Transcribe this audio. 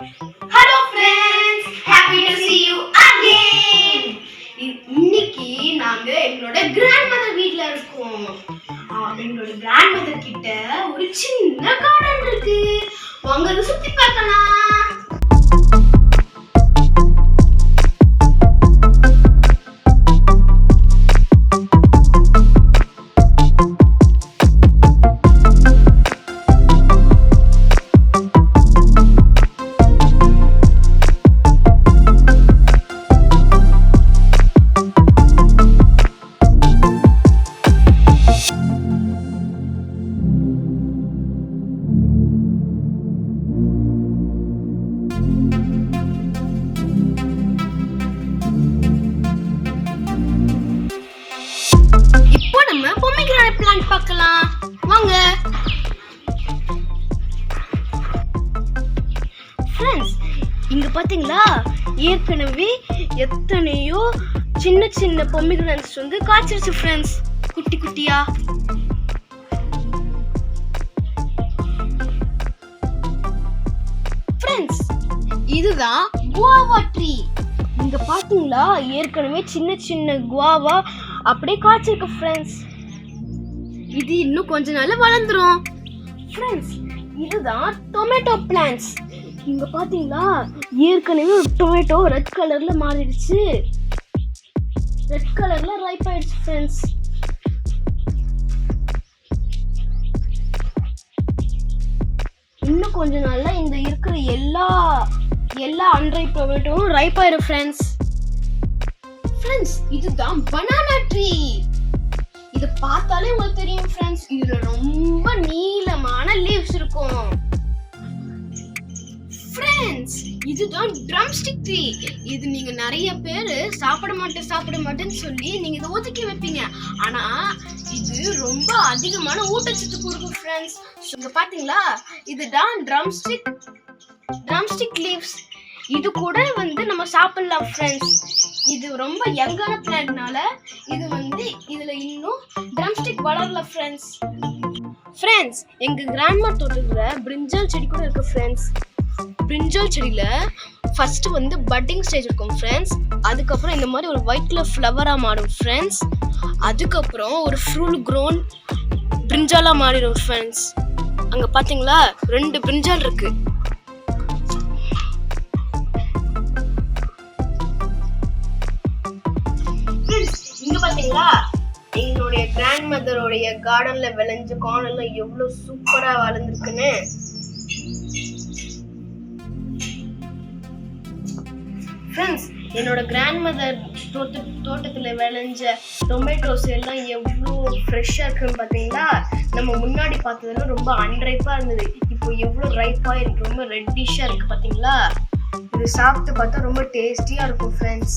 Hello friends, happy to see you again. இன்னைக்கு நாங்க எங்களோட grandmother வீட்ல இருக்கோம். எங்களோட grandmother கிட்ட ஒரு சின்ன கார்டன் இருக்கு. வாங்க அதை சுத்தி பார்க்கலாம். பிளான்ட் பார்க்கலாம் வாங்க फ्रेंड्स. இங்க பாத்தீங்களா ஏற்கனவே எத்தனையோ சின்ன சின்ன பொமிகிரானட்ஸ் வந்து காய்ச்சிருச்சு फ्रेंड्स, குட்டி குட்டியா. फ्रेंड्स, இதுதான் குவாவா ட்ரீ. இங்க பாத்தீங்களா ஏற்கனவே சின்ன சின்ன குவாவா அப்படியே காய்ச்சிருக்கு फ्रेंड्स. இது இன்னும் கொஞ்ச நாள்ல வளர்ந்துரும் फ्रेंड्स. இதுதான் டொமேட்டோ பிளான்ட்ஸ். இங்க பாத்தீங்களா ஏற்கனவே ஒரு டொமேட்டோ ரெட் கலர்ல மாறிடுச்சு, ரெட் கலர்ல ரைப் ஆயிடுச்சு फ्रेंड्स. இன்னும் கொஞ்ச நாள்ல இந்த இருக்கிற எல்லா அன்ரைப் டொமேட்டோவும் ரைப் ஆயிடும் फ्रेंड्स. இதுதான் பனானா ட்ரீ. இத பார்த்தாலே உங்களுக்கு தெரியும் फ्रेंड्स, இதுல ரொம்ப நீளமான லீவ்ஸ் இருக்கும் फ्रेंड्स. இதுதான் ட்ரம்ஸ்டிக் ட்ரீ. இது நீங்க நிறைய பேர் சாப்பிட மாட்டேன்னு சொல்லி நீங்க இத ஒதுக்கி வைப்பீங்க. ஆனா இது ரொம்ப அதிகமான ஊட்டச்சத்து கொடுக்கும் फ्रेंड्स. இங்க பாத்தீங்களா இதுதான் ட்ரம்ஸ்டிக் லீவ்ஸ். இது கூட வந்து நம்ம சாப்பிடலாம் फ्रेंड्स. இது ரொம்ப யங்கான பிளான்ட்னால இது வந்து இதுல இன்னும் ட்ரம்ஸ்டிக் வளரல फ्रेंड्स. எங்க கிராண்ட்மா தோட்டத்துல பிரிஞ்சால் செடி கூட இருக்கு फ्रेंड्स. பிரிஞ்சால் செடியில ஃபர்ஸ்ட் வந்து பட்டிங் ஸ்டேஜ் இருக்கும் फ्रेंड्स. அதுக்கப்புறம் இந்த மாதிரி ஒரு ஒயிட் கலர் ஃப்ளவரா மாறும் फ्रेंड्स. அதுக்கப்புறம் ஒரு ஃபுல் க்ரோன் பிரிஞ்சாலா மாறிடும் फ्रेंड्स. அங்க பாத்தீங்களா 2 பிரிஞ்சால் இருக்கு. இங்க பாத்தீங்களா எங்களுடைய கிராண்ட்மதரோடைய கார்டன்ல விளைஞ்ச கார்ன் எவ்வளவு சூப்பரா வளர்ந்துருக்குன்னு. फ्रेंड्स, என்னோட கிராண்ட்மதர் தோட்டத்துல விளைஞ்ச டொமேட்டோஸ் எல்லாம் எவ்வளவு ஃப்ரெஷ்ஷா இருக்குன்னு பாத்தீங்களா. நம்ம முன்னாடி பார்த்ததுல ரொம்ப அன்ரைப்பா இருந்தது, இப்போ எவ்வளவு ரைப்பா இருக்கு, ரொம்ப ரெட்டிஷா இருக்கு பாத்தீங்களா. இது சாப்பிட்டு பார்த்தா ரொம்ப டேஸ்டியா இருக்கும் फ्रेंड्स.